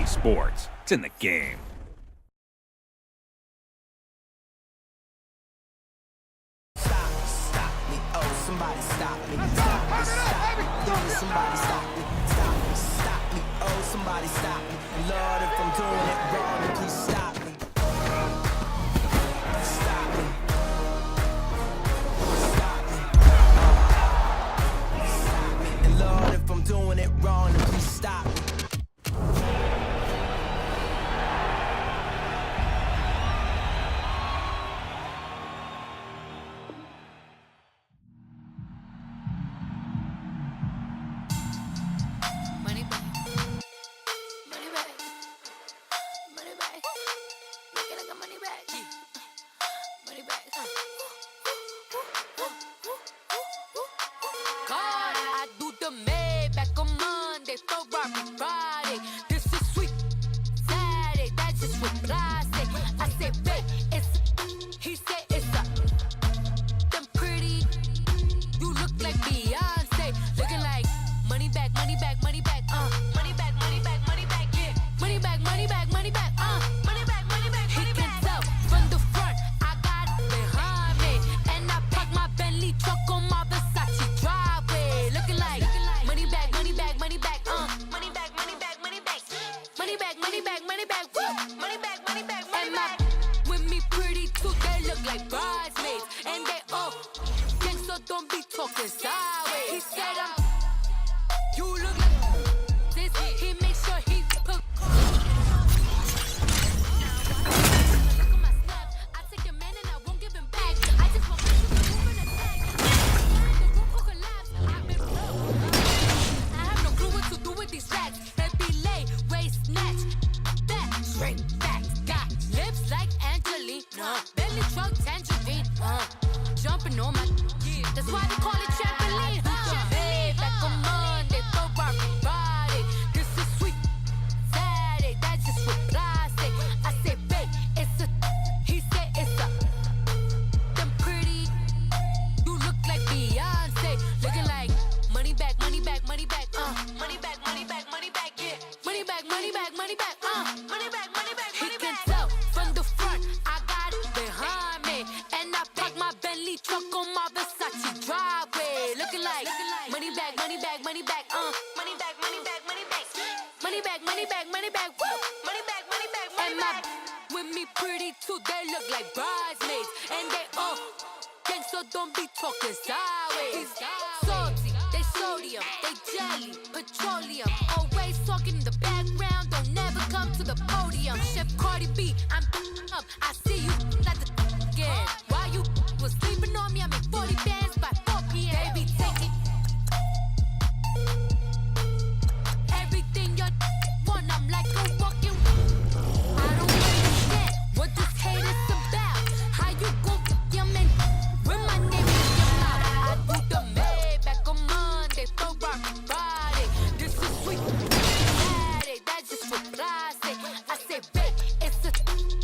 EA Sports. It's in the game. Stop me, oh, somebody stop me. Stop me, stop me, please, somebody stop me. Stop me, oh, somebody stop me. Lord, if I'm doing it wrong, then please stop me. Stop me. Stop me. Stop me. And Lord, if I'm doing it wrong, then please stop me.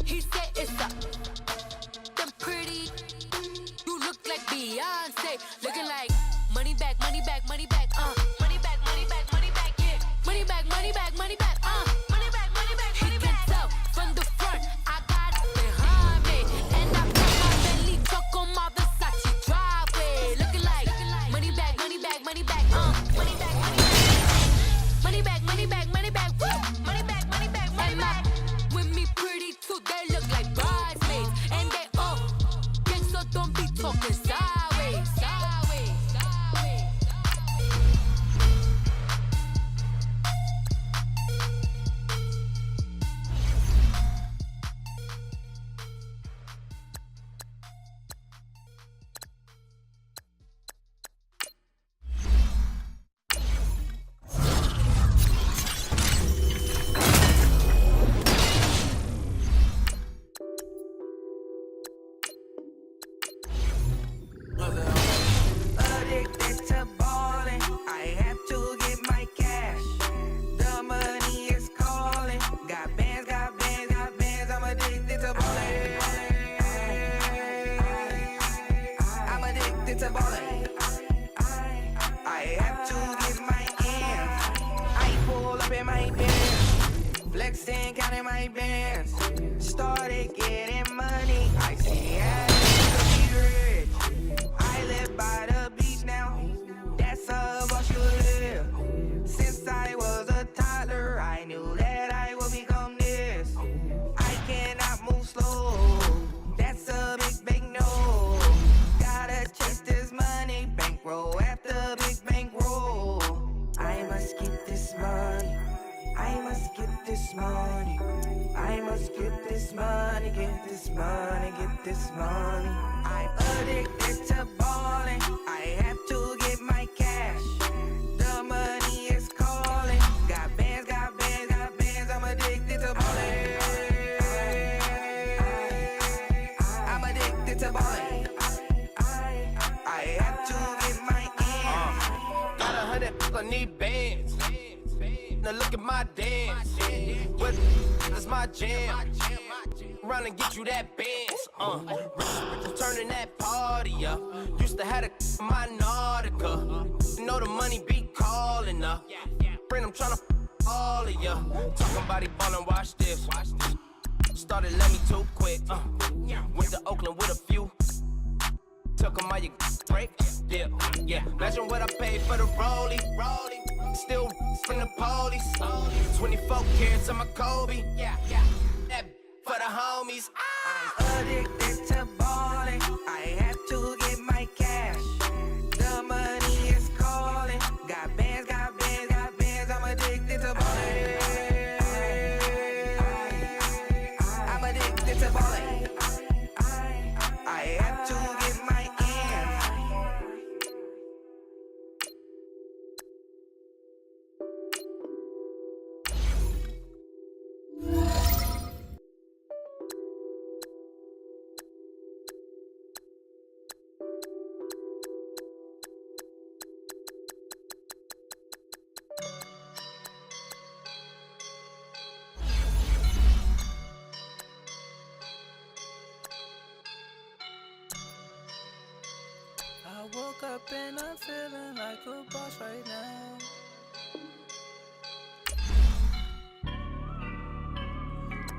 He said it's a flexing, counting my bands. Started getting money, I see to be rich. I live by the beach now, that's a boss you live. Since I was a toddler, I knew that I would become this. I cannot move slow, that's a big no. Gotta chase this money, bankroll after big bankroll. I must get this money, I must get this money, I must get this money, get this money, get this money. I'm addicted to balling, I have to get my cash. The money is calling, got bands, got bands, got bands. I'm addicted to balling. I'm addicted to balling. I have to get my ends. Got 100, I need bands. Now look at my dance. What is my jam? Run and get you that bands. Turning that party up. Used to have a my Nautica. You know the money be calling up. Friend, I'm tryna all of ya. Talking body ballin', watch this. Started let me too quick. Went to Oakland with a few. Took 'em all you break. Yeah. Imagine what I paid for the rollie. Still from the police. 24 carats on my Kobe. That for the homies. I'm addicted to balling. I have to get my cash. The money is calling. Got bands, got bands, got bands. I'm addicted to balling. I'm addicted to balling. I have to get my ends. I woke up and I'm feeling like a boss right now.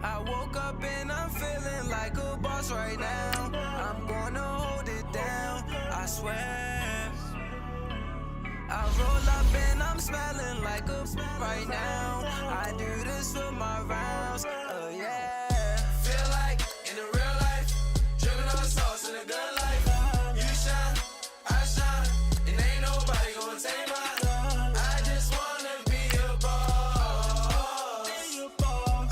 I woke up and I'm feeling like a boss right now. I'm gonna hold it down, I swear. I roll up and I'm smelling like a right now. I do this for my rounds, oh yeah. Feel like in the real life, dripping on sauce in a good life. You shine, I shine, and ain't nobody gonna take mine. I just wanna be a boss.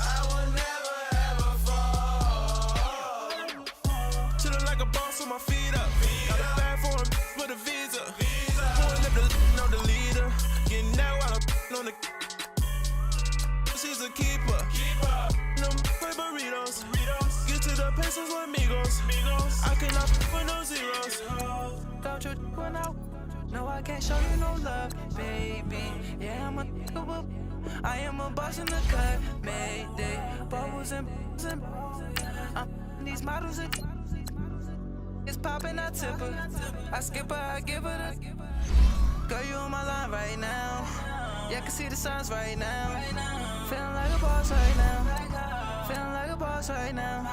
I will never ever fall. Chillin' like a boss with my feet up. Got a bag for him with a visa. Pulling up the leader. Getting that while I'm on the. She's a keeper. Them burritos. Get to the pesos with amigos. I cannot put no zeros. Don't you run out? No, I can't show you no love, baby. Yeah, I am a boss in the cut, Mayday. Bubbles and these models are it's popping, I tip her. I skip her, I give her the. Girl, you on my line right now. Yeah, I can see the signs right now. Feeling like a boss right now. Feeling like a boss right now.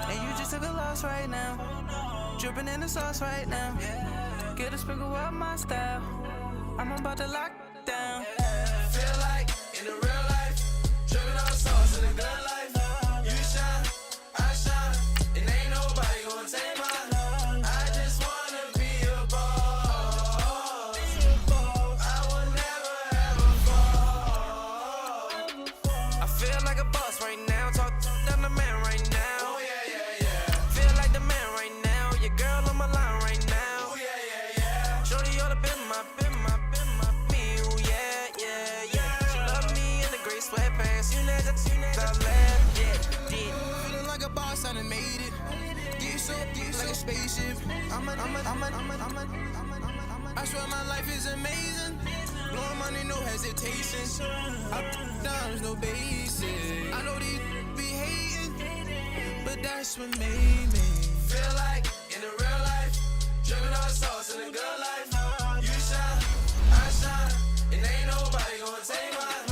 And you just took a loss right now. Dripping in the sauce right now. Get a sprinkle up my style. I'm about to lock down. Feel like in the real life, dripping on sauce in a good life. You shine, I shine, and ain't nobody gonna take mine. I just wanna be a boss. I will never ever fall. I feel like a boss right now. Talk down the man right now. Oh yeah. Feel like the man right now. Your girl on my line right now. Oh yeah. Shorty all up in my me. Oh yeah. She love me in the gray sweatpants. You never left. Yeah. Feeling like a boss, I done made it. Get so like a spaceship. I swear my life is amazing. Blowing money, no hesitation. I put down, no basic. I know these be hating, but that's what made me. Feel like in the real life, dripping on sauce in a good life. You shine, I shine, and ain't nobody gonna take mine.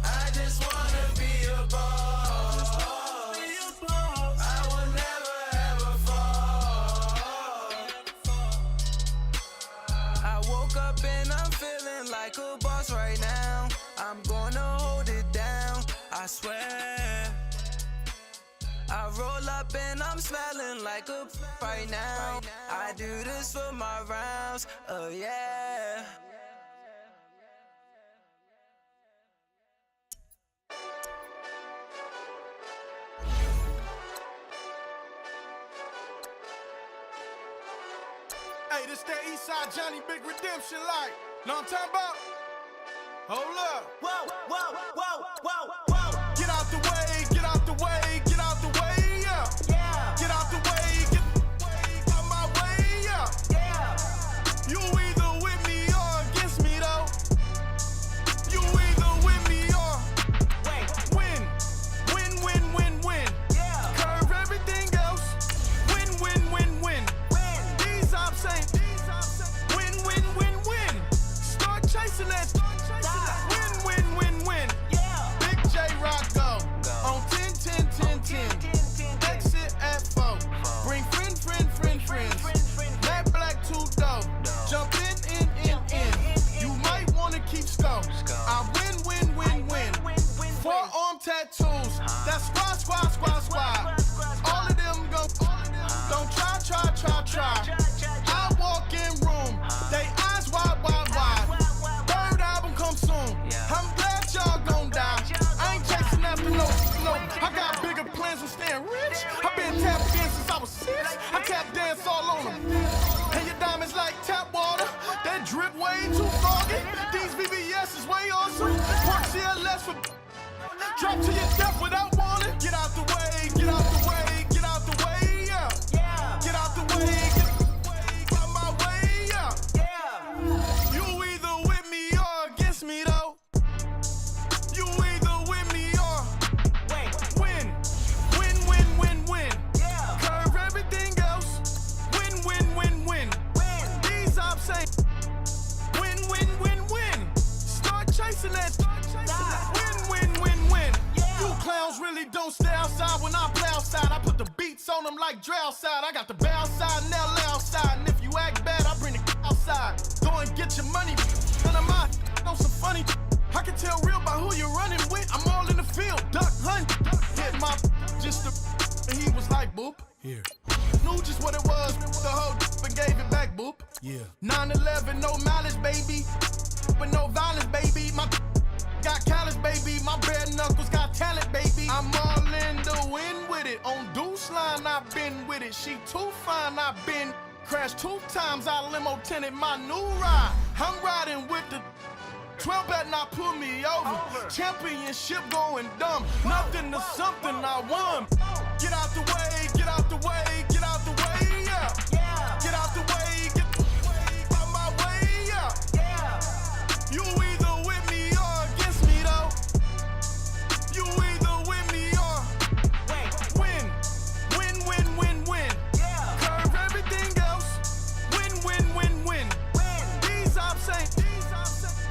I just wanna be a boss. I'm gonna hold it down, I swear. I roll up and I'm smelling like a right now. I do this for my rounds, oh yeah. Hey, this that Eastside Johnny Big Redemption like. Know what I'm talking about? Hold up. Whoa, whoa, whoa, whoa, whoa. Get out the way, get out the way, get out the way, yeah. Yeah, Get out the way, get out my way, yeah. yeah. You either with me or against me though. You either with me or Wait, win. Win, win, win, win. yeah. Curve everything else. Win, win, win, win. Win, These ops ain't win, win, win, win. Start chasing that. Win, win, win, win. yeah. Big J Rock go on 10, 10, 10, 10. Exit at 4. Bring friend, friend, friend, friends. Matt Black 2 dough. Jump in. You might wanna keep score. I win, win, win, win. Forearm tattoos. That's squad. All of them go. Don't try. I walk in room. They eyes wide. Third album come soon. I'm glad y'all gon' die. I ain't chasing after no. I got bigger plans than staying rich. I been tap dance since I was 6. I tap dance all on them. And your diamonds like tap water. That drip way too foggy. These VVS is way awesome. Park CLS for drop to your death without warning. Get out the way, get out the way, get out the way, yeah. Yeah, Get out the way, get out my way, yeah. yeah. You either with me or against me though. You either with me or Wait, win. Win, win, win, win. yeah. Curve everything else. Win, win, win, win. Win, These ops ain't win, win, win, win. Start chasing that. Win, win, win, win. Yeah. You clowns really don't stay outside when I play outside. I put the beats on them like Dre outside. I got the bow side and LA outside. And if you act bad, I bring the outside. Go and get your money. None of my on some funny. I can tell real by who you're running with. I'm all in the field. Duck hunt. Hit my just and he was like boop. Here, Knew just what it was. The whole and gave it back boop. yeah. 9/11, no mileage, baby. With no violence, baby. My got callous, baby. My bare knuckles got talent, baby. I'm all in the wind with it. On Deuce line, I've been with it. She too fine, I've been crashed 2 times. I limo tinted my new ride. I'm riding with the 12 better not pull me over. Championship going dumb. Nothing to something I won. Get out the way, get out the way, get out the way, yeah. yeah. Get out the way, get out my way, yeah. Yeah, You either with me or against me though. You either with me or wait, win. Win, win, win, win. yeah. Curve everything else. Win, win, win, win. Win, These ops ain't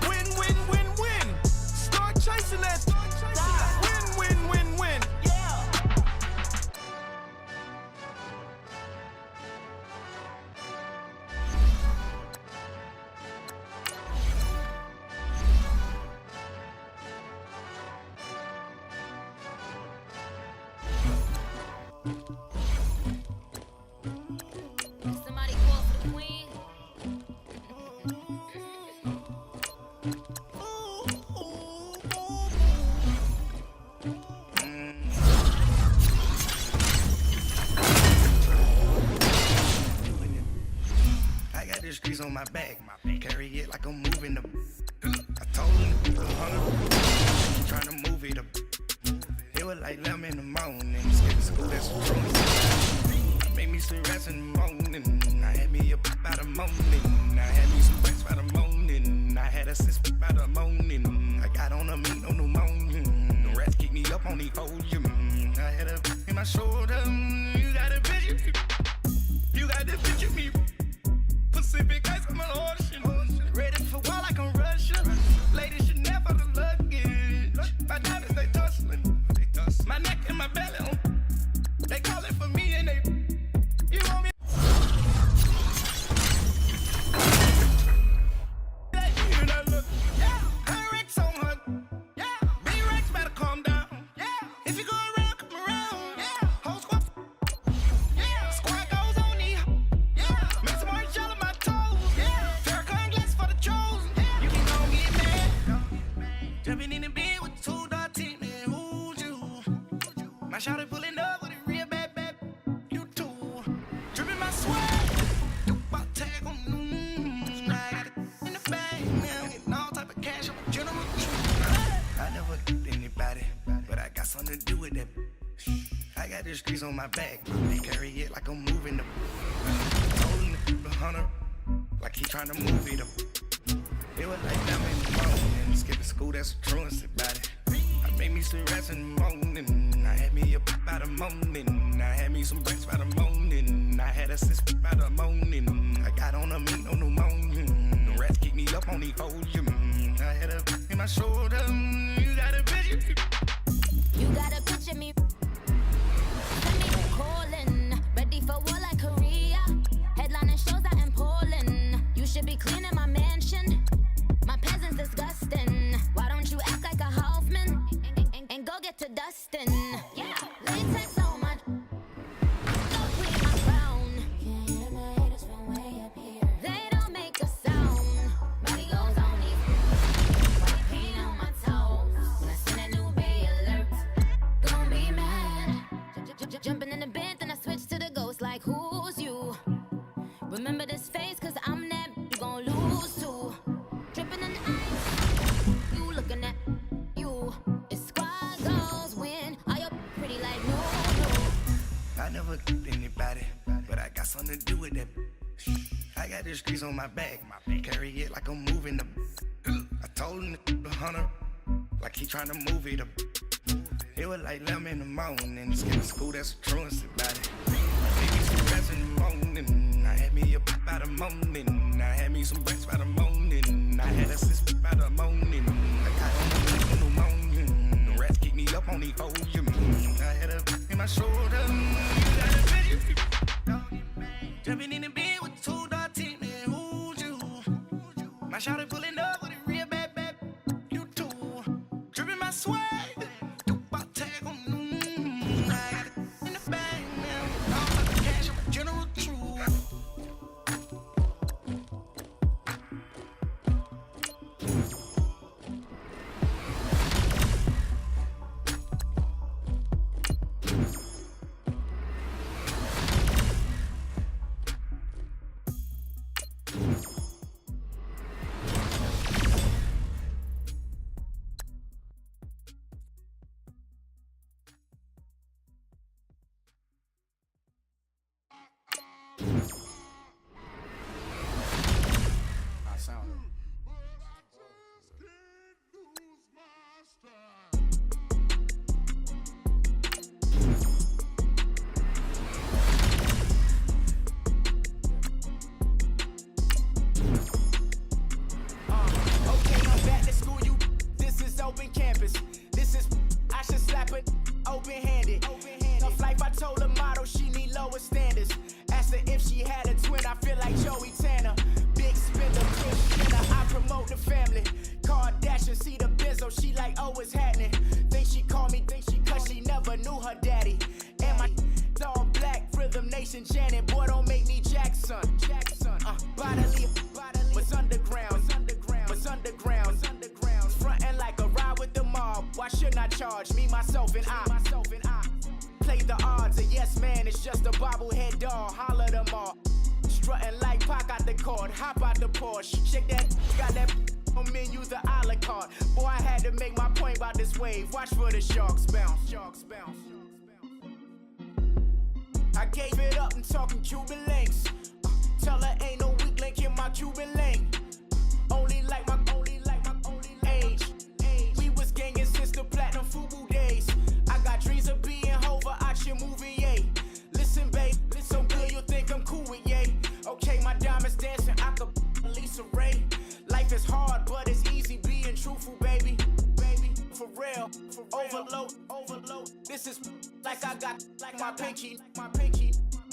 win, win, win, win. Start chasing that. Win, win, win, win. yeah. Somebody call for the queen. I got the streets on my back, carry it like I'm moving the. I told him, trying to move it up. It was like 11 in the morning, skipping school, that's what made me sit rest in the morning. I had me up by the morning, I had me some rest by the morning. I had a sister by the morning. I got on a meat on the morning. The rats keep me up on the podium. I had a in my shoulder. You got a picture me. You got the picture me. Pacific ice, I'm an ocean. Ready for war like I'm Russian. Ladies should never the luggage. My diamonds, they tussling. My neck and my belly on. They call it for me and they. You want me? You know, look. Yeah, her ex on her. Jumping in the bed with two dark teeth, man, who's you? My shawty pulling up with a real bad, you too. Dripping my sweat, my tag on, I got it in the bag, man, I'm getting all type of cash, I'm a general. I never get anybody, but I got something to do with that. I got the streets on my back, they carry it like I'm moving the. Holding the hunter, like he trying to move it up. It was like them in the morning, skipping school, that's a truancy about it. I made me some rest in the morning, I had me up by the morning. I had me some breaks by the morning, I had a sis by the morning. I got on a meat, no pneumonia, the rats keep me up on the folium. I had a in my shoulder, you got a picture. You got a picture me. Send me the calling. Ready for war like Korea. Headlining shows out in Poland. You should be cleaning my mansion. My peasants disgusting. Why don't you act like a Hoffman and go get to dustin'? Yeah, latex on my. Go clean my crown. Can't hear the haters from way up here. They don't make a sound. Body goes on these. White paint on my toes. When I send a new bay alert, gon' be mad. Jumping in the bed, then I switch to the ghost. Like who's you? Remember this face, cause I'm that. You gon' lose too. Dripping in ice. You looking at you. It's squad goals win. Are you pretty like no? I never get anybody, but I got something to do with that. I got the streets on my back, carry it like I'm moving the. I told him the hunter, like he trying to move it up. It was like them in the morning, skipping school, that's a truancy about it. I made me some rest in the morning, I had me up by the morning. I had me some breaks by the morning, I had a sis by the morning. I got on the pneumonia, the rats keep me up on the folium. I had a in my shoulder, you got a picture. Jumping in the bed with two dark teeth, man, who's you? My shawty pulling up with a real bad, you too. Dripping my swag. I gave it up and talking Cuban links. Tell her ain't no weak link in my Cuban link. Only like my age. We was gangin' since the platinum FUBU days. I got dreams of being Hova out your movie, yay. Listen, babe, listen good, you think I'm cool with yay. Okay, my diamonds dancing, I could Lisa Ray. Life is hard, but it's easy being truthful, baby. For real, overload. This is like I got like my pinky.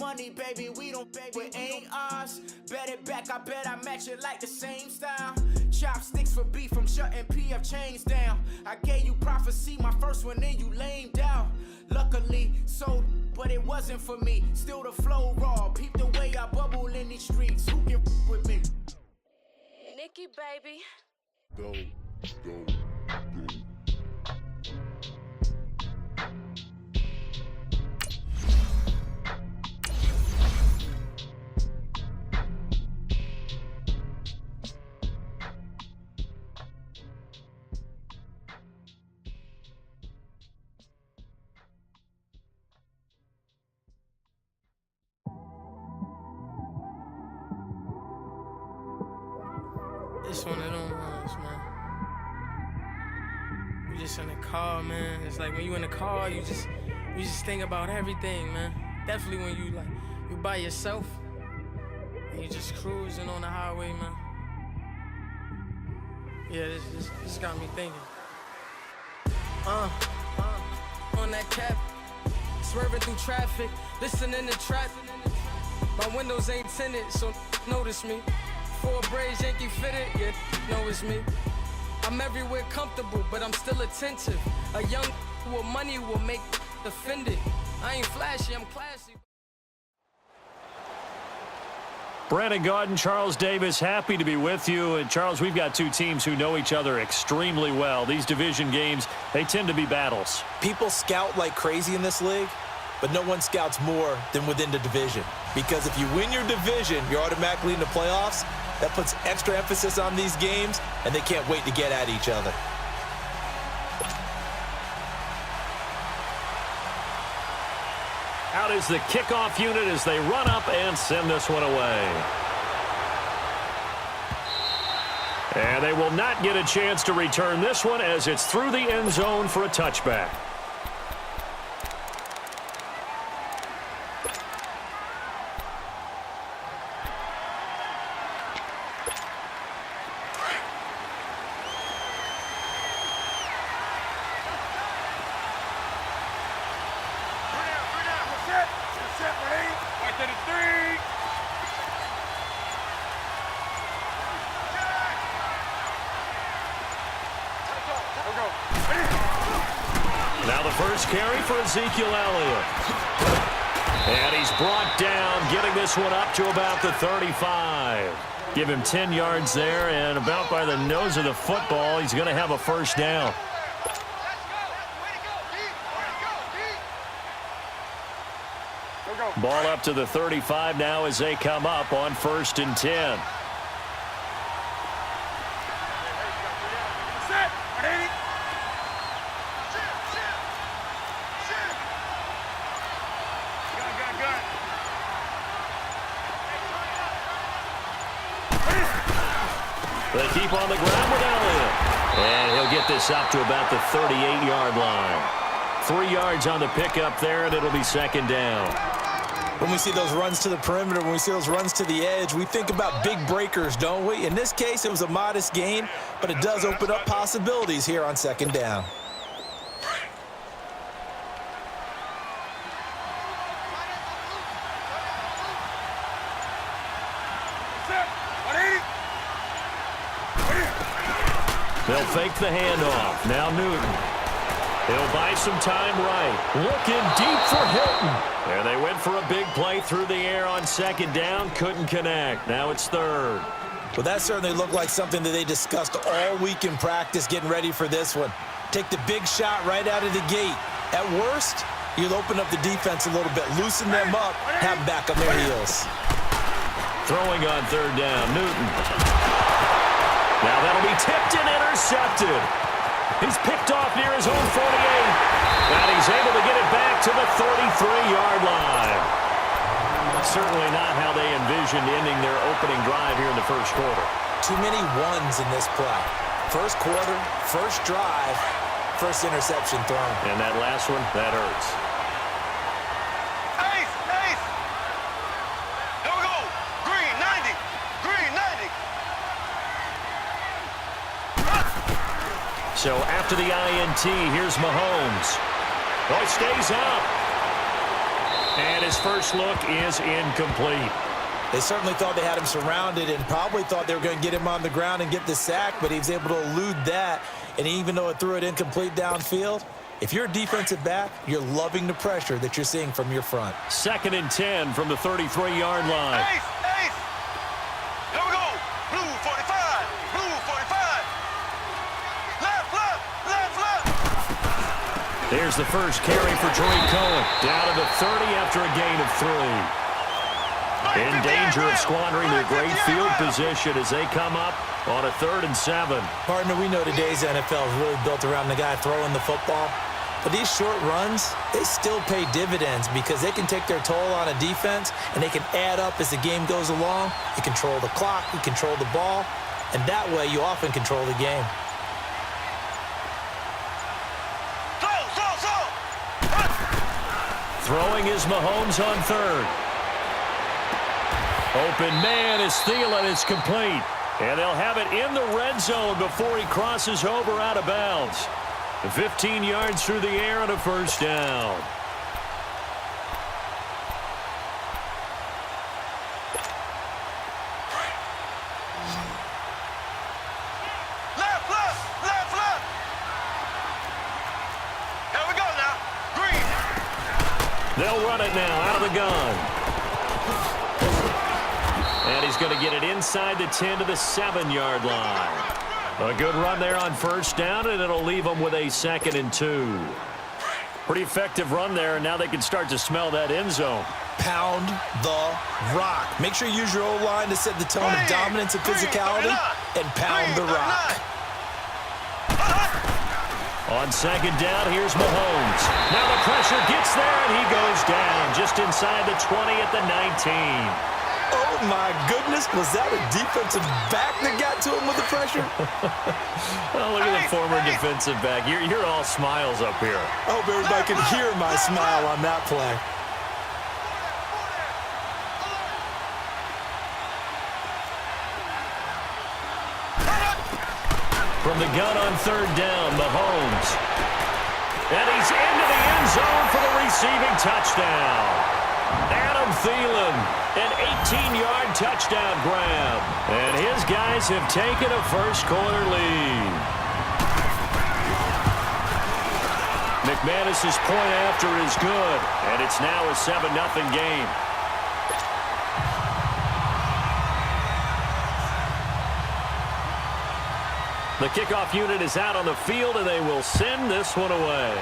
Money, baby, we don't pay, but ain't ours. Bet it back, I bet I match it like the same style. Chopsticks for beef, from shutting PF chains down. I gave you prophecy, my first one, then you lamed out. Luckily, sold, but it wasn't for me. Still the flow raw, peep the way I bubble in these streets. Who can with me? Nikki, baby. Go. one of them ones, man. You just in the car, man. It's like when you in the car, you just think about everything, man. Definitely when you by yourself and you just cruising on the highway, man. Yeah, this got me thinking. On that cap, swerving through traffic, listening to trap. My windows ain't tinted, so notice me. 4 braids, Yankee fitted, yeah, know it's me. I'm everywhere comfortable, but I'm still attentive. A young with money will make offended. I ain't flashy, I'm classy. Brandon Gaudin, Charles Davis, happy to be with you. And Charles, we've got two teams who know each other extremely well. These division games, they tend to be battles. People scout like crazy in this league, but no one scouts more than within the division. Because if you win your division, you're automatically in the playoffs. That puts extra emphasis on these games, and they can't wait to get at each other. Out is the kickoff unit as they run up and send this one away. And they will not get a chance to return this one as it's through the end zone for a touchback. Now the first carry for Ezekiel Elliott. And he's brought down, getting this one up to about the 35. Give him 10 yards there, and about by the nose of the football, he's going to have a first down. Ball up to the 35 now as they come up on 1st and 10. They keep on the ground with Elliott. And he'll get this up to about the 38-yard line. 3 yards on the pickup there, and it'll be 2nd down. When we see those runs to the perimeter, when we see those runs to the edge, we think about big breakers, don't we? In this case, it was a modest gain, but it does open up possibilities here on 2nd down. They'll fake the handoff. Now Newton. He'll buy some time right. Looking deep for Hilton. And they went for a big play through the air on 2nd down. Couldn't connect. Now it's 3rd. Well, that certainly looked like something that they discussed all week in practice getting ready for this one. Take the big shot right out of the gate. At worst, you'll open up the defense a little bit, loosen them up, have them back on their heels. Throwing on 3rd down. Newton. Now that'll be tipped and intercepted. He's picked off near his own 48. And he's able to get it back to the 33-yard line. Certainly not how they envisioned ending their opening drive here in the 1st quarter. Too many ones in this play. 1st quarter, 1st drive, 1st interception thrown. And that last one, that hurts. Ace! Ace! Here we go! Green, 90! Green, 90! So after the INT, here's Mahomes. Oh, it stays up. And his first look is incomplete. They certainly thought they had him surrounded and probably thought they were going to get him on the ground and get the sack, but he was able to elude that. And even though it threw it incomplete downfield, if you're a defensive back, you're loving the pressure that you're seeing from your front. 2nd and 10 from the 33-yard line. Ace! Ace! Here we go! Blue 45! Blue 45! Left, left, left, left! There's the first carry for Tariq Cohen. Down to the 30 after a gain of 3. In danger of squandering their great field position as they come up on a 3rd and 7. Partner, we know today's NFL is really built around the guy throwing the football. But these short runs, they still pay dividends because they can take their toll on a defense and they can add up as the game goes along. You control the clock, you control the ball. and that way you often control the game. Throwing is Mahomes on third. Open man is Thielen. It's complete. And they'll have it in the red zone before he crosses over out of bounds. 15 yards through the air and a first down. They'll run it now out of the gun. And he's going to get it inside the 10 to the 7-yard line. A good run there on first down, and it'll leave them with a 2nd and 2. Pretty effective run there, and now they can start to smell that end zone. Pound the rock. Make sure you use your O-line to set the tone of dominance and physicality, and pound the rock. On second down, here's Mahomes. Now the pressure gets there, and he goes down just inside the 20 at the 19. Oh, my goodness. Was that a defensive back that got to him with the pressure? Oh, look at the former defensive back. You're all smiles up here. I hope everybody can hear my smile on that play. From the gun on third down, Mahomes. And he's into the end zone for the receiving touchdown. Adam Thielen, an 18-yard touchdown grab. And his guys have taken a first-quarter lead. McManus's point after is good, and it's now a 7-0 game. The kickoff unit is out on the field, and they will send this one away.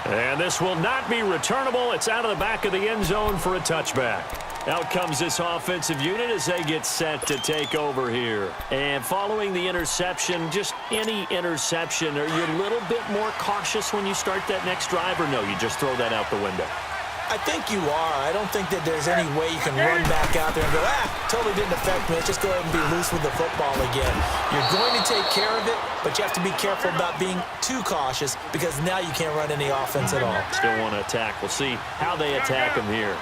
And this will not be returnable. It's out of the back of the end zone for a touchback. Out comes this offensive unit as they get set to take over here. And following the interception, just any interception, are you a little bit more cautious when you start that next drive, or no, you just throw that out the window? I think you are. I don't think that there's any way you can run back out there and go, totally didn't affect me. Let's just go ahead and be loose with the football again. You're going to take care of it, but you have to be careful about being too cautious because now you can't run any offense at all. Still want to attack. We'll see how they attack him here.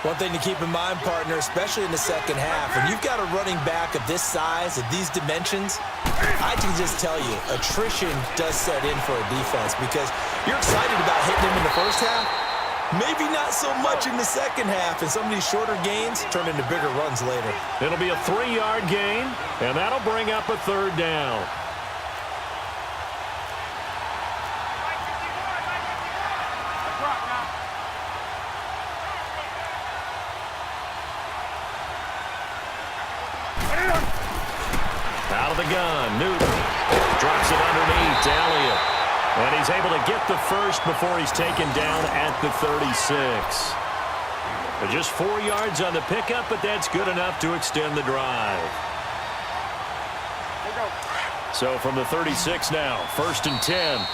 One thing to keep in mind, partner, especially in the second half, when you've got a running back of this size, of these dimensions, I can just tell you, attrition does set in for a defense because you're excited about hitting him in the first half. Maybe not so much in the second half, and some of these shorter gains turn into bigger runs later. It'll be a 3-yard gain, and that'll bring up a third down. Out of the gun, Newton drops it underneath to Elliott. And he's able to get the first before he's taken down at the 36. But just 4 yards on the pickup, but that's good enough to extend the drive. So from the 36 now, 1st and 10.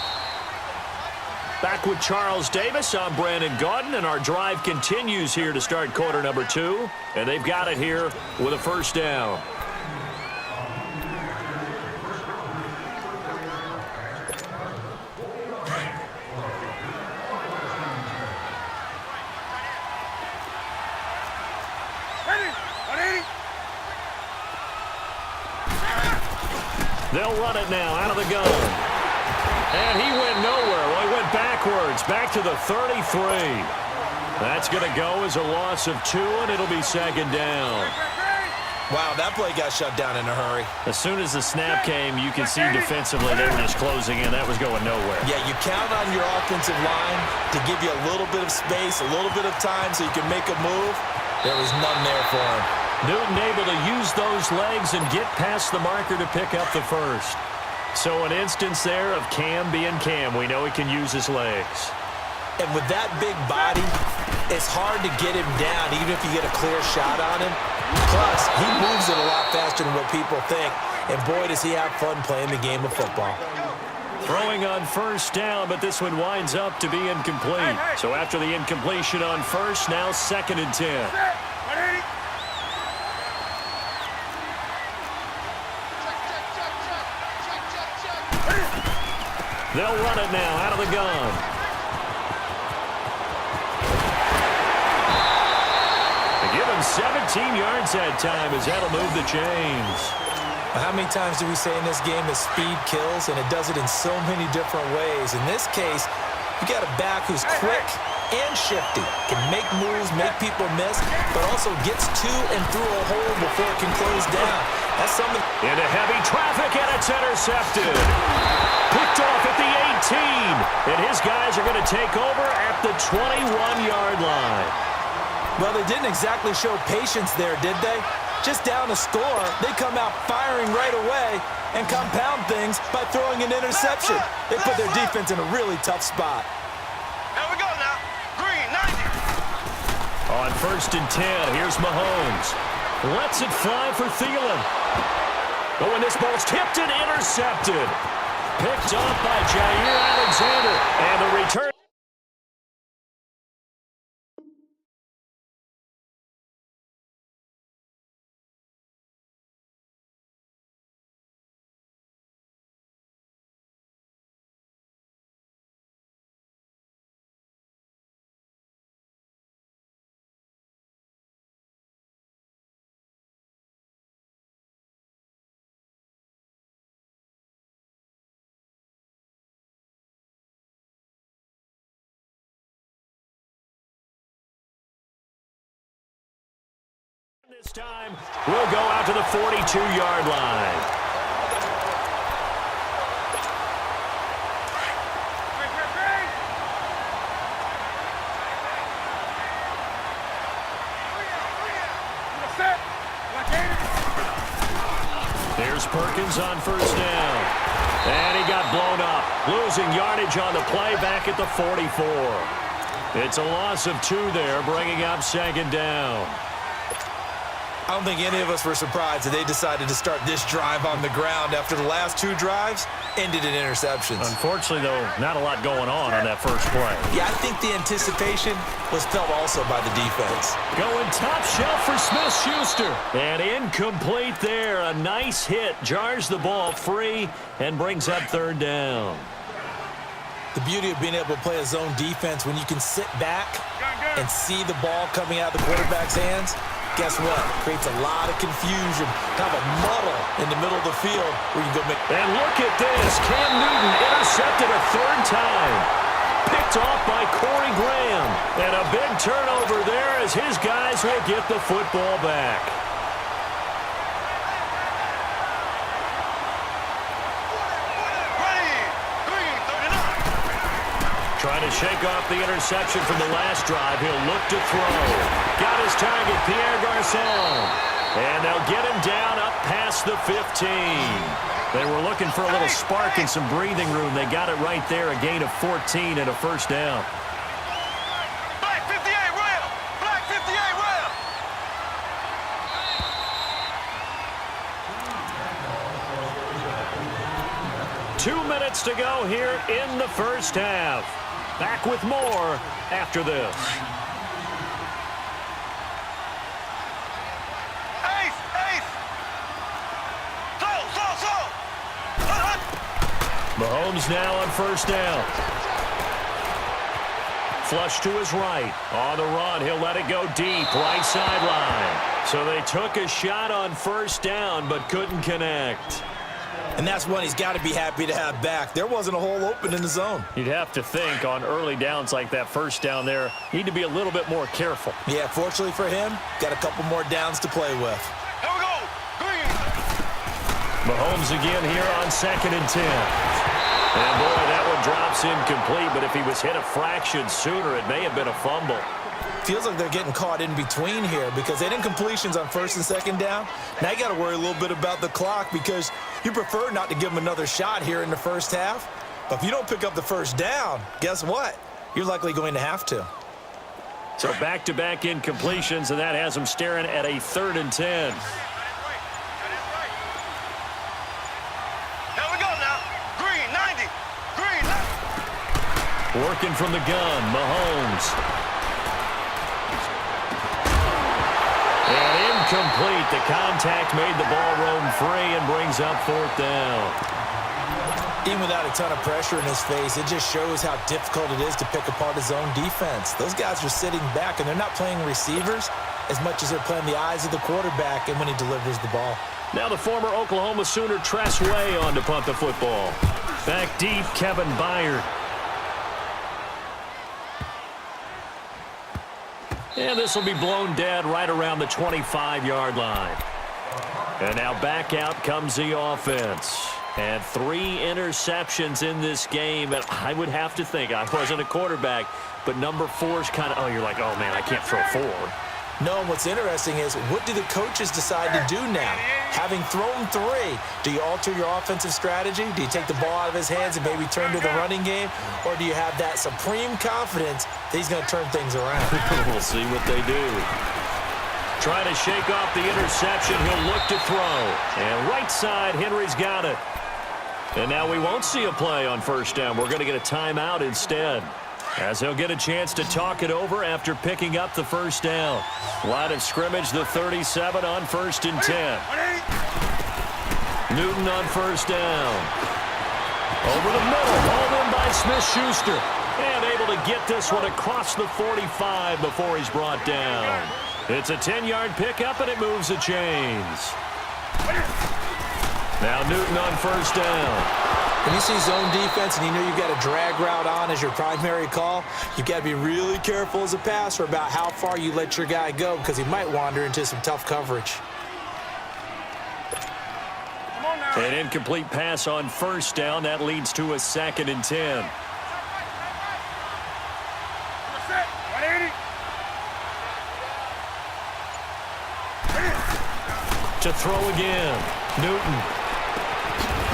Back with Charles Davis, I'm Brandon Gaudin, and our drive continues here to start quarter number 2. And they've got it here with a first down. They'll run it now out of the gun. And he went nowhere. Well, he went backwards, back to the 33. That's going to go as a loss of 2, and it'll be 2nd down. Wow, that play got shut down in a hurry. As soon as the snap came, you can see defensively they were just closing in. That was going nowhere. Yeah, you count on your offensive line to give you a little bit of space, a little bit of time so you can make a move. There was none there for him. Newton able to use those legs and get past the marker to pick up the first. So an instance there of Cam being Cam. We know he can use his legs. And with that big body, it's hard to get him down, even if you get a clear shot on him. Plus, he moves it a lot faster than what people think. And boy, does he have fun playing the game of football. Throwing on first down, but this one winds up to be incomplete. So after the incompletion on first, now 2nd and 10. They'll run it now out of the gun. They give him 17 yards that time as that'll move the chains. How many times do we say in this game that speed kills, and it does it in so many different ways? In this case, you got a back who's quick and shifty, can make moves, make people miss, but also gets to and through a hole before it can close down. That's something. Into heavy traffic, and it's intercepted. Picked off at the 18, and his guys are going to take over at the 21-yard line. Well, they didn't exactly show patience there, did they? Just down a score, they come out firing right away and compound things by throwing an interception. They put their defense in a really tough spot. Here we go now. Green, 90. On 1st and 10, here's Mahomes. Lets it fly for Thielen. Oh, and this ball's tipped and intercepted. Picked off by Jair Alexander. And the return. This time, we'll go out to the 42-yard line. Here's Perkins on 1st down. And he got blown up, losing yardage on the play back at the 44. It's a loss of 2 there, bringing up 2nd down. I don't think any of us were surprised that they decided to start this drive on the ground after the last 2 drives ended in interceptions. Unfortunately, though, not a lot going on that first play. Yeah, I think the anticipation was felt also by the defense. Going top shelf for Smith-Schuster. And incomplete there. A nice hit. Jars the ball free and brings up 3rd down. The beauty of being able to play a zone defense when you can sit back and see the ball coming out of the quarterback's hands, guess what? Creates a lot of confusion, kind of a muddle in the middle of the field where you go make. And look at this. Cam Newton intercepted a 3rd time. Picked off by Corey Graham. And a big turnover there as his guys will get the football back. Trying to shake off the interception from the last drive. He'll look to throw. Got his target, Pierre Garçon. And they'll get him down up past the 15. They were looking for a little spark and some breathing room. They got it right there, a gain of 14 and a 1st down. Black 58 rail. Black 58 rail. 2 minutes to go here in the 1st half. Back with more after this. Ace, ace. Slow. Mahomes now on 1st down. Flush to his right. On the run, he'll let it go deep, right sideline. So they took a shot on 1st down, but couldn't connect. And that's one he's got to be happy to have back. There wasn't a hole open in the zone. You'd have to think on early downs like that 1st down there, need to be a little bit more careful. Yeah, fortunately for him, got a couple more downs to play with. Here we go. Green. Mahomes again here on 2nd and 10. And boy, that one drops incomplete, but if he was hit a fraction sooner, it may have been a fumble. Feels like they're getting caught in between here because they didn't incompletions on 1st and 2nd down. Now you got to worry a little bit about the clock because you prefer not to give them another shot here in the 1st half. But if you don't pick up the 1st down, guess what? You're likely going to have to. So back-to-back incompletions, and that has them staring at a 3rd and 10. Here we go now. Green, 90. Green, 90. Working from the gun, Mahomes. And incomplete. The contact made the ball roam free and brings up 4th down. Even without a ton of pressure in his face, it just shows how difficult it is to pick apart his own defense. Those guys are sitting back, and they're not playing receivers as much as they're playing the eyes of the quarterback and when he delivers the ball. Now the former Oklahoma Sooner Tress Way on to punt the football. Back deep, Kevin Byard. And this will be blown dead right around the 25-yard line. And now back out comes the offense. And 3 interceptions in this game. And I would have to think, I wasn't a quarterback, but number 4 is kind of, oh, you're like, oh, man, I can't throw 4. No, what's interesting is, what do the coaches decide to do now? Having thrown 3, do you alter your offensive strategy? Do you take the ball out of his hands and maybe turn to the running game? Or do you have that supreme confidence that he's going to turn things around? We'll see what they do. Trying to shake off the interception. He'll look to throw. And right side, Henry's got it. And now we won't see a play on first down. We're going to get a timeout instead, as he'll get a chance to talk it over after picking up the first down. Line of scrimmage, the 37 on 1st and 10. Newton on first down. Over the middle, hauled in by Smith-Schuster. And able to get this one across the 45 before he's brought down. It's a 10-yard pickup, and it moves the chains. Now Newton on first down. When you see zone defense and you know you've got a drag route on as your primary call, you've got to be really careful as a passer about how far you let your guy go, because he might wander into some tough coverage. An incomplete pass on first down. That leads to a 2nd and 10. To throw again. Newton.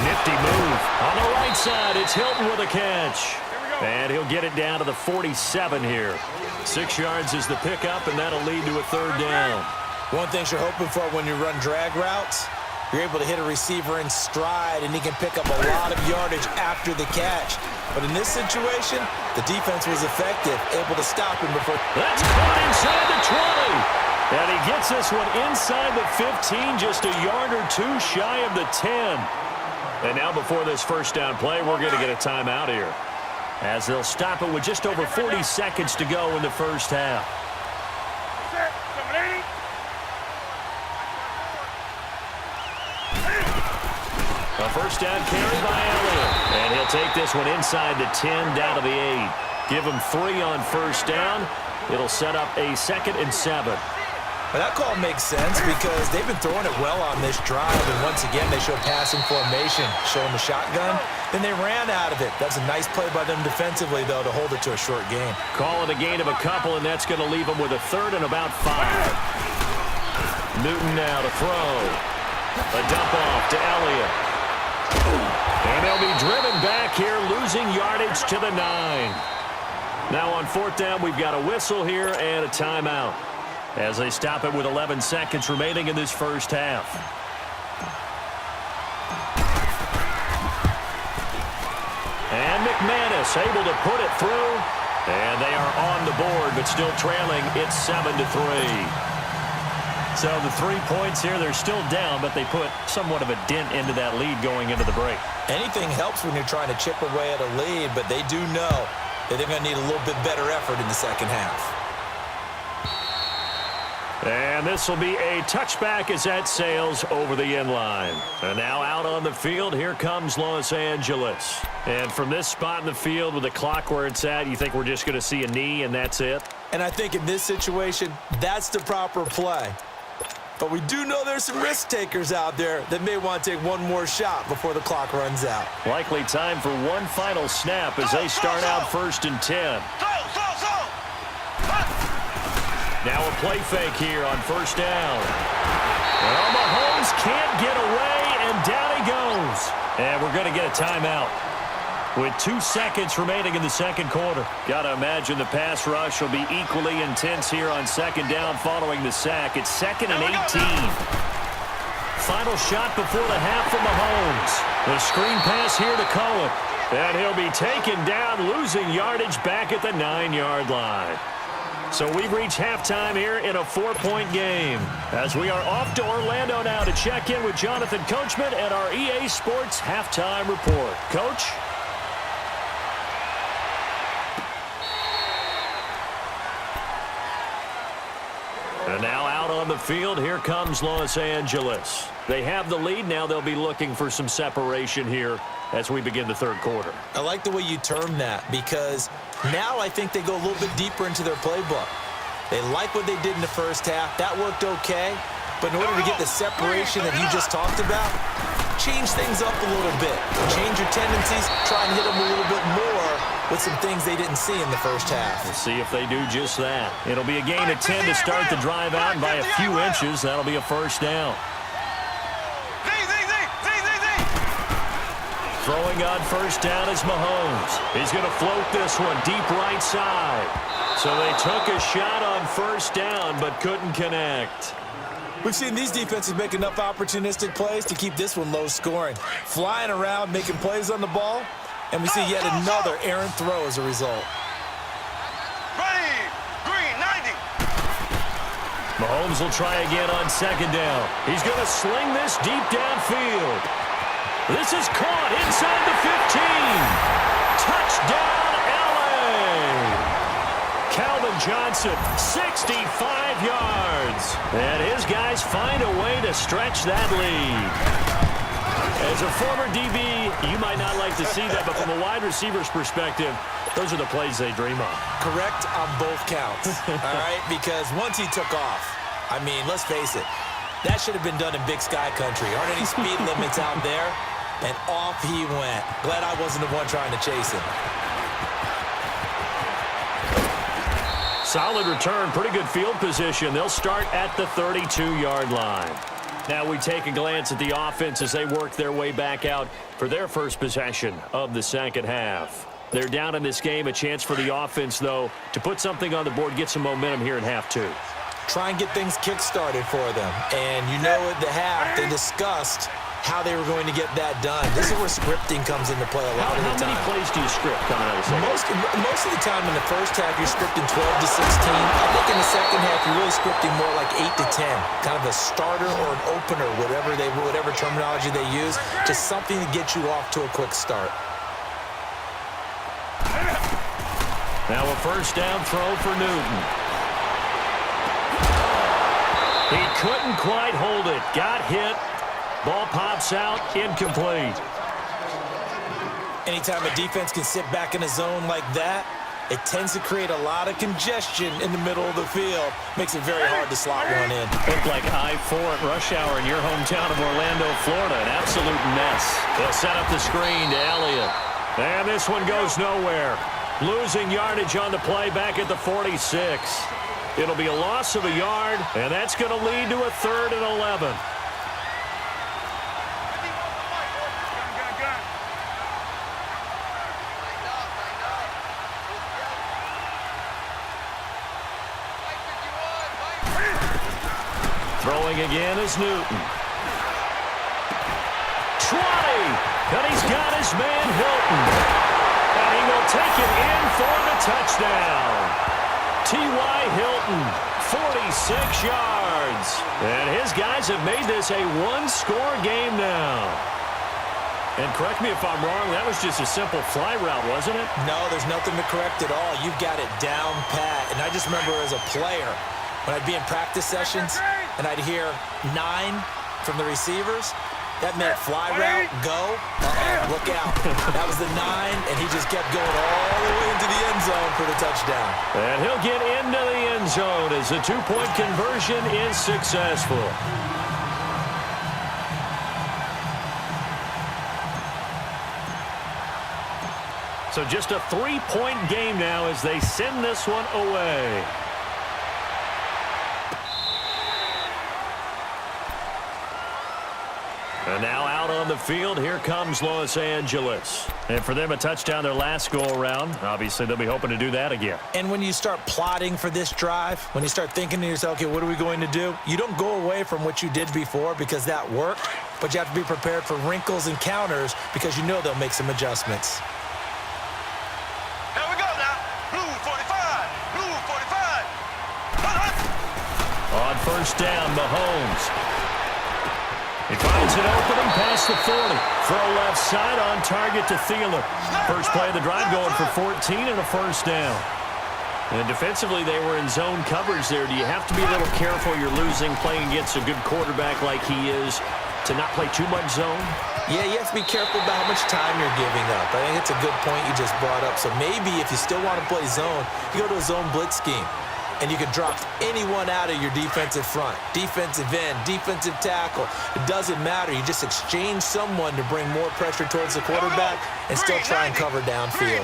Nifty move. On the right side, it's Hilton with a catch. And he'll get it down to the 47 here. 6 yards is the pickup, and that'll lead to a 3rd down. One thing you're hoping for when you run drag routes, you're able to hit a receiver in stride, and he can pick up a lot of yardage after the catch. But in this situation, the defense was effective, able to stop him before. That's caught inside the 20. And he gets this one inside the 15, just a yard or 2 shy of the 10. And now before this first down play, we're going to get a timeout here, as they'll stop it with just over 40 seconds to go in the first half. A first down carry by Elliott. And he'll take this one inside the 10, down to the 8. Give him 3 on first down. It'll set up a 2nd and 7. Well, that call makes sense because they've been throwing it well on this drive, and once again they show passing formation, showing the shotgun, then they ran out of it. That's a nice play by them defensively, though, to hold it to a short game. Call it a gain of a couple, and that's going to leave them with a 3rd and about 5. Newton now to throw. A dump off to Elliott. And they'll be driven back here, losing yardage to the 9. Now on 4th down, we've got a whistle here and a timeout, as they stop it with 11 seconds remaining in this first half. And McManus able to put it through. And they are on the board, but still trailing. It's 7-3. So the 3 points here, they're still down, but they put somewhat of a dent into that lead going into the break. Anything helps when you're trying to chip away at a lead, but they do know that they're going to need a little bit better effort in the second half. And this will be a touchback as that sails over the end line. And now out on the field, here comes Los Angeles. And from this spot in the field with the clock where it's at, you think we're just going to see a knee and that's it? And I think in this situation, that's the proper play. But we do know there's some risk takers out there that may want to take one more shot before the clock runs out. Likely time for one final snap as they start out 1st and 10. Now a play fake here on first down. Well, Mahomes can't get away, and down he goes. And we're going to get a timeout with 2 seconds remaining in the second quarter. Got to imagine the pass rush will be equally intense here on 2nd down following the sack. It's 2nd and 18. Final shot before the half from Mahomes. The screen pass here to Cohen. And he'll be taken down, losing yardage back at the 9-yard line. So we've reached halftime here in a 4-point game. As we are off to Orlando now to check in with Jonathan Coachman and our EA Sports Halftime Report. Coach? And now out on the field, here comes Los Angeles. They have the lead. Now they'll be looking for some separation here as we begin the third quarter. I like the way you term that because now I think they go a little bit deeper into their playbook. They like what they did in the first half. That worked okay. But in order to get the separation that you just talked about, change things up a little bit. Change your tendencies. Try and hit them a little bit more with some things they didn't see in the first half. We'll see if they do just that. It'll be a gain of 10 to start the drive out, and by a few inches, that'll be a first down. Throwing on first down is Mahomes. He's going to float this one deep right side. So they took a shot on first down, but couldn't connect. We've seen these defenses make enough opportunistic plays to keep this one low scoring. Flying around, making plays on the ball, and we see yet another errant throw as a result. Ready, green, 90. Mahomes will try again on second down. He's going to sling this deep downfield. This is caught inside the 15. Touchdown, L.A. Calvin Johnson, 65 yards. And his guys find a way to stretch that lead. As a former DB, you might not like to see that, but from a wide receiver's perspective, those are the plays they dream of. Correct on both counts, all right? Because once he took off, I mean, let's face it, that should have been done in Big Sky Country. Aren't any speed limits out there? And off he went. Glad I wasn't the one trying to chase him. Solid return, pretty good field position. They'll start at the 32-yard line. Now we take a glance at the offense as they work their way back out for their first possession of the second half. They're down in this game. A chance for the offense, though, to put something on the board, get some momentum here in half two. Try and get things kick-started for them. And you know at the half, they discussed how they were going to get that done. This is where scripting comes into play a lot of the time. How many plays do you script coming out of the second? Most of the time in the first half, you're scripting 12 to 16. I think in the second half, you're really scripting more like 8 to 10. Kind of a starter or an opener, whatever terminology they use, just something to get you off to a quick start. Now a first down throw for Newton. He couldn't quite hold it. Got hit. Ball pops out, incomplete. Anytime a defense can sit back in a zone like that, it tends to create a lot of congestion in the middle of the field. Makes it very hard to slot one in. Looked like I-4 at rush hour in your hometown of Orlando, Florida. An absolute mess. They'll set up the screen to Elliott. And this one goes nowhere. Losing yardage on the play back at the 46. It'll be a loss of a yard, and that's going to lead to a 3rd and 11. Throwing again is Newton. 20, and he's got his man Hilton. And he will take it in for the touchdown. T.Y. Hilton, 46 yards. And his guys have made this a one-score game now. And correct me if I'm wrong, that was just a simple fly route, wasn't it? No, there's nothing to correct at all. You've got it down pat. And I just remember as a player, when I'd be in practice sessions and I'd hear 9 from the receivers, that meant fly route, go. Look out. That was the 9, and he just kept going all the way into the end zone for the touchdown. And he'll get into the end zone as the 2-point conversion is successful. So just a 3-point game now as they send this one away. And now out on the field, here comes Los Angeles. And for them, a touchdown their last go-around. Obviously, they'll be hoping to do that again. And when you start plotting for this drive, when you start thinking to yourself, okay, what are we going to do? You don't go away from what you did before because that worked, but you have to be prepared for wrinkles and counters because you know they'll make some adjustments. Here we go now. Blue 45, blue 45. first down, Mahomes. He finds an opening past the 40. Throw left side on target to Thielen. First play of the drive going for 14 and a first down. And defensively, they were in zone coverage there. Do you have to be a little careful? You're losing, playing against a good quarterback like he is, to not play too much zone? Yeah, you have to be careful about how much time you're giving up. I think it's a good point you just brought up. So maybe if you still want to play zone, you go to a zone blitz scheme. And you can drop anyone out of your defensive front. Defensive end, defensive tackle. It doesn't matter. You just exchange someone to bring more pressure towards the quarterback and still try and cover downfield.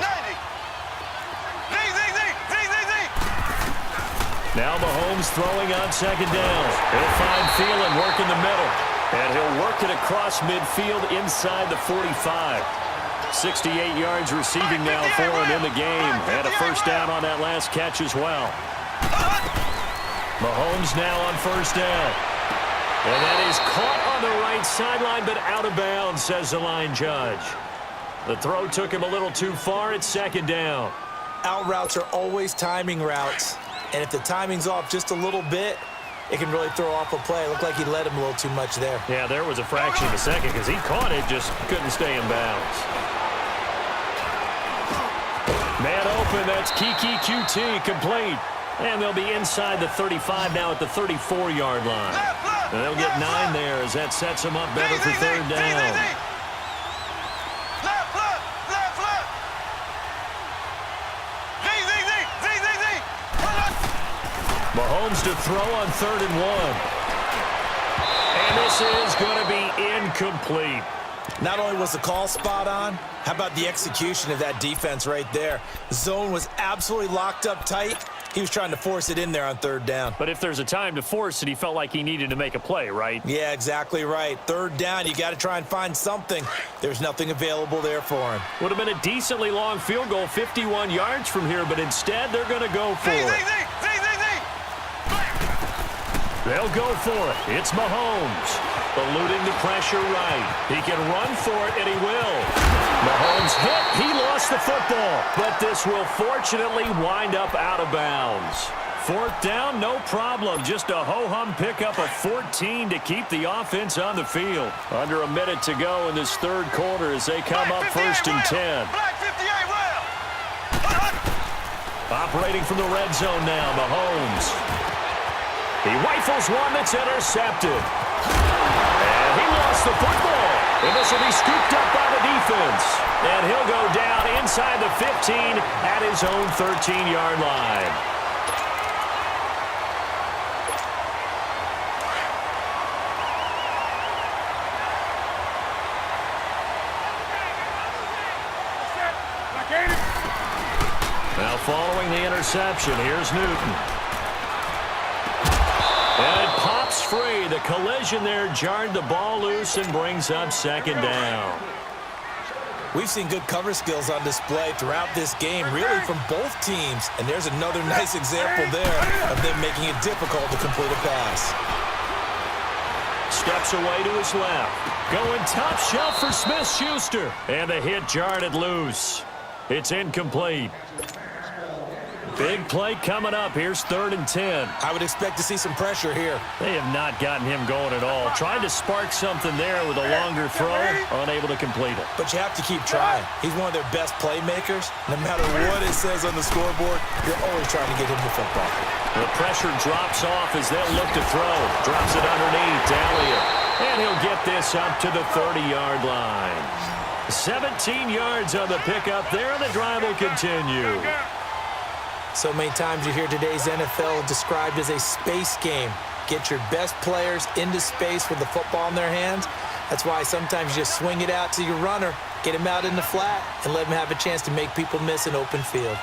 Now Mahomes throwing on second down. He'll find Thielen working the middle. And he'll work it across midfield inside the 45. 68 yards receiving now for him in the game. And a first down on that last catch as well. Mahomes now on first down. And that is caught on the right sideline, but out of bounds, says the line judge. The throw took him a little too far. It's second down. Out routes are always timing routes. And if the timing's off just a little bit, it can really throw off a play. It looked like he led him a little too much there. Yeah, there was a fraction of a second because he caught it, just couldn't stay in bounds. Man open, that's Kiki QT, complete. And they'll be inside the 35 now at the 34-yard line. And they'll get 9 there as that sets them up better for third down. Mahomes to throw on 3rd and 1. And this is going to be incomplete. Not only was the call spot on, how about the execution of that defense right there? The zone was absolutely locked up tight. He was trying to force it in there on 3rd down. But if there's a time to force it, he felt like he needed to make a play, right? Yeah, exactly right. 3rd down, you got to try and find something. There's nothing available there for him. Would have been a decently long field goal, 51 yards from here, but instead they're going to go for it. They'll go for it. It's Mahomes. Eluding the pressure right. He can run for it, and he will. Mahomes hit. He lost the football. But this will fortunately wind up out of bounds. 4th down, no problem. Just a ho-hum pickup of 14 to keep the offense on the field. Under a minute to go in this 3rd quarter as they come up 1st and 10. Operating from the red zone now, Mahomes. He rifles one that's intercepted. And he lost the football. And this will be scooped up by the defense. And he'll go down inside the 15 at his own 13-yard line. Now following the interception, here's Newton. And it pops free. The collision there jarred the ball loose and brings up 2nd down. We've seen good cover skills on display throughout this game, really from both teams. And there's another nice example there of them making it difficult to complete a pass. Steps away to his left. Going top shelf for Smith-Schuster. And the hit jarred it loose. It's incomplete. Big play coming up. Here's 3rd and 10. I would expect to see some pressure here. They have not gotten him going at all. Tried to spark something there with a longer throw. Unable to complete it. But you have to keep trying. He's one of their best playmakers. No matter what it says on the scoreboard, you're always trying to get him the football. The pressure drops off as they'll look to throw. Drops it underneath. Elliott. And he'll get this up to the 30-yard line. 17 yards on the pickup there, and the drive will continue. So many times you hear today's NFL described as a space game. Get your best players into space with the football in their hands. That's why sometimes you just swing it out to your runner, get him out in the flat, and let him have a chance to make people miss an open field.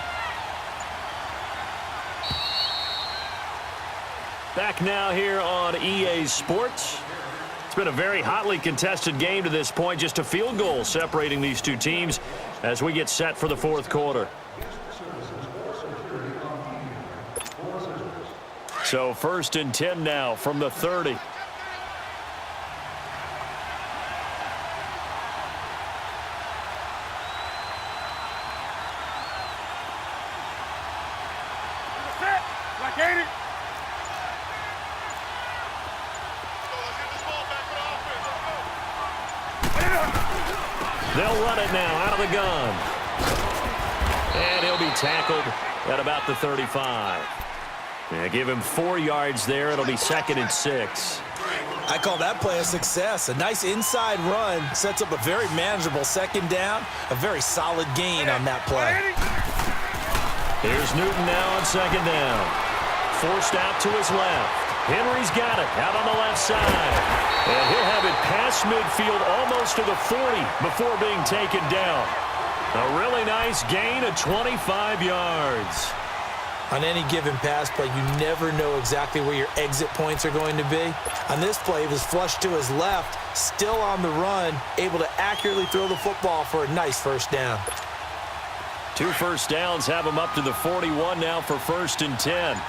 Back now here on EA Sports. It's been a very hotly contested game to this point. Just a field goal separating these two teams as we get set for the 4th quarter. So 1st and 10 now from the 30. They'll run it now out of the gun. And he'll be tackled at about the 35. Yeah, give him 4 yards there. It'll be 2nd and 6. I call that play a success. A nice inside run sets up a very manageable 2nd down. A very solid gain on that play. Here's Newton now on 2nd down. Forced out to his left. Henry's got it out on the left side. And he'll have it past midfield almost to the 40 before being taken down. A really nice gain of 25 yards. On any given pass play, you never know exactly where your exit points are going to be. On this play, he was flushed to his left, still on the run, able to accurately throw the football for a nice 1st down. 2 first downs have him up to the 41 now for 1st and 10.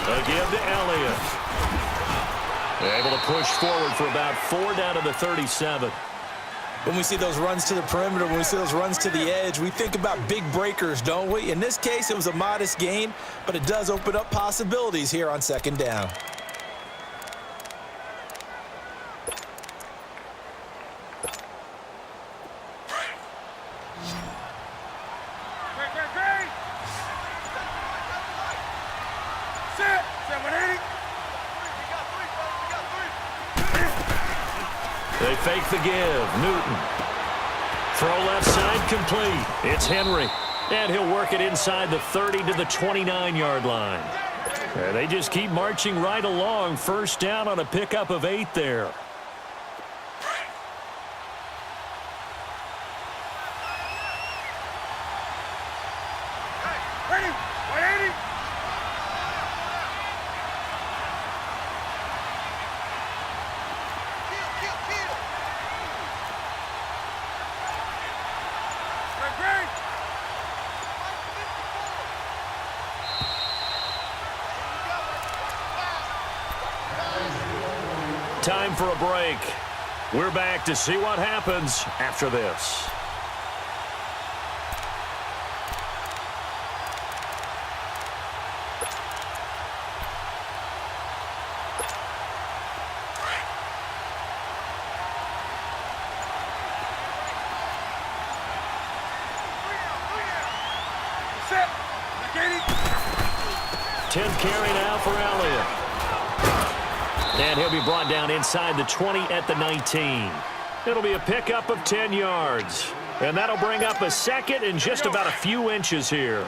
Again to Elliott. Able to push forward for about 4 down to the 37. When we see those runs to the perimeter, when we see those runs to the edge, we think about big breakers, don't we? In this case, it was a modest gain, but it does open up possibilities here on 2nd down. They fake the give. Newton. Throw left side complete. It's Henry. And he'll work it inside the 30 to the 29-yard line. They just keep marching right along. 1st down on a pickup of 8 there. Time for a break. We're back to see what happens after this. Tenth carry now for Elliott. And he'll be brought down inside the 20 at the 19. It'll be a pickup of 10 yards. And that'll bring up a 2nd and just about a few inches here.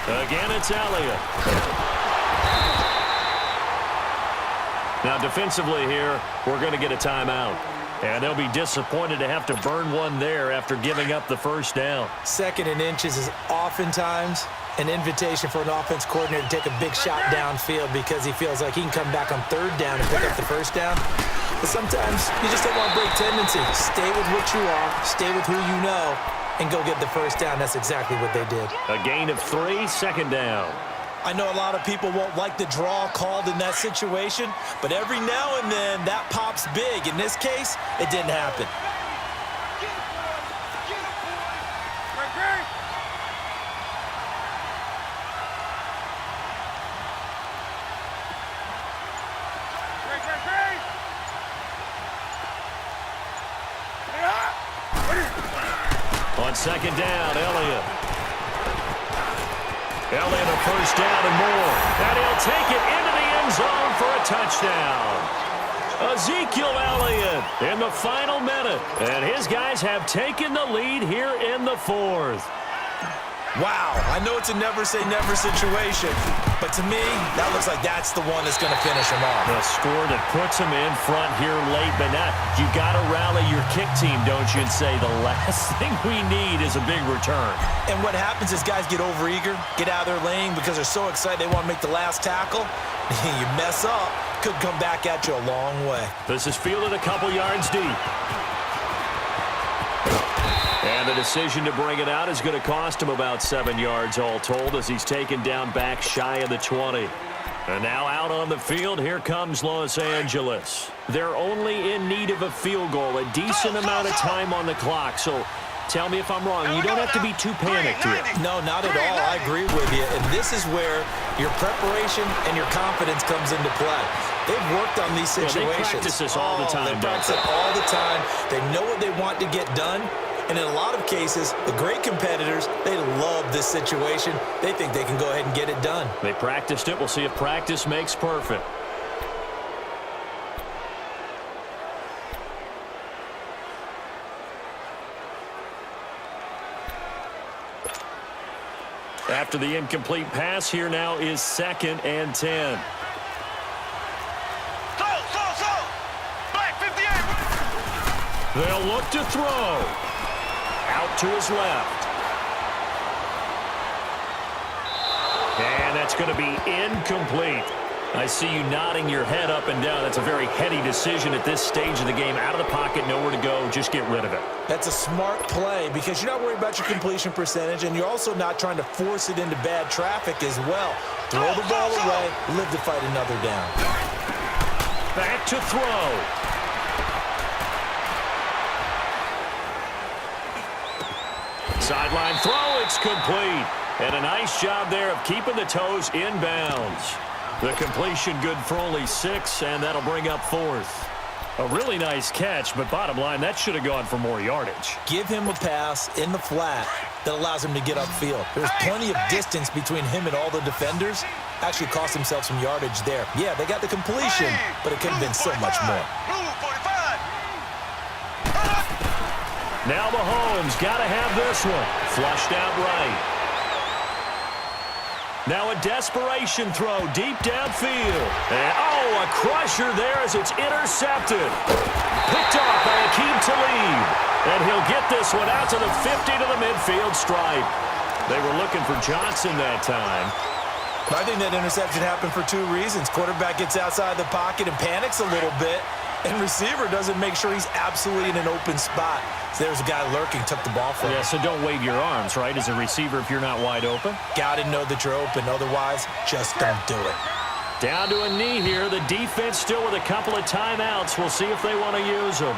Again, it's Elliott. Now, defensively here, we're going to get a timeout. And they'll be disappointed to have to burn one there after giving up the 1st down. 2nd and inches is oftentimes an invitation for an offense coordinator to take a big shot downfield because he feels like he can come back on 3rd down and pick up the 1st down. But sometimes you just don't want to break tendency. Stay with what you are, stay with who you know, and go get the 1st down. That's exactly what they did. A gain of 3, 2nd down. I know a lot of people won't like the draw called in that situation, but every now and then that pops big. In this case, it didn't happen. On 2nd down, Elliott. Elliott a 1st down and more. And he'll take it into the end zone for a touchdown. Ezekiel Elliott in the final minute. And his guys have taken the lead here in the 4th. Wow, I know it's a never-say-never situation, but to me, that looks like that's the one that's going to finish him off. The score that puts him in front here late, but now you got to rally your kick team, don't you, and say the last thing we need is a big return. And what happens is guys get overeager, get out of their lane because they're so excited they want to make the last tackle. You mess up, could come back at you a long way. This is fielded a couple yards deep. And an decision to bring it out is going to cost him about 7 yards all told as he's taken down back shy of the 20. And now out on the field, here comes Los Angeles. They're only in need of a field goal, a decent amount of time on the clock. So tell me if I'm wrong. You don't have to be too panicked here. No, not at all. I agree with you. And this is where your preparation and your confidence comes into play. They've worked on these situations. They practice this all the time. They practice it all the time. They know what they want to get done. And in a lot of cases, the great competitors, they love this situation. They think they can go ahead and get it done. They practiced it. We'll see if practice makes perfect. After the incomplete pass, here now is 2nd and 10. They'll look to throw. Out to his left. And that's going to be incomplete. I see you nodding your head up and down. That's a very heady decision at this stage of the game. Out of the pocket, nowhere to go. Just get rid of it. That's a smart play because you're not worried about your completion percentage, and you're also not trying to force it into bad traffic as well. Throw the ball away, live to fight another down. Back to throw. Sideline throw, it's complete. And a nice job there of keeping the toes in bounds. The completion good for only 6, and that'll bring up 4th. A really nice catch, but bottom line, that should have gone for more yardage. Give him a pass in the flat that allows him to get upfield. There's plenty of distance between him and all the defenders. Actually cost himself some yardage there. Yeah, they got the completion, but it could have been so much more. Now Mahomes got to have this one. Flushed out right. Now a desperation throw deep downfield. And, oh, a crusher there as it's intercepted. Picked off by Akeem Talib. And he'll get this one out to the 50 to the midfield stripe. They were looking for Johnson that time. I think that interception happened for 2 reasons. Quarterback gets outside the pocket and panics a little bit. And receiver doesn't make sure he's absolutely in an open spot. So there's a guy lurking, took the ball from him. Yeah, so don't wave your arms, right, as a receiver if you're not wide open. Got to know that you're open. Otherwise, just don't do it. Down to a knee here. The defense still with a couple of timeouts. We'll see if they want to use them.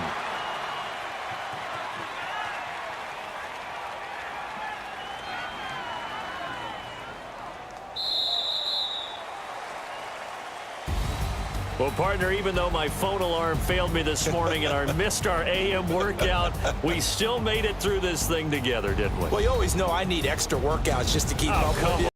Well, partner, even though my phone alarm failed me this morning and missed our AM workout, we still made it through this thing together, didn't we? Well, you always know I need extra workouts just to keep up with you.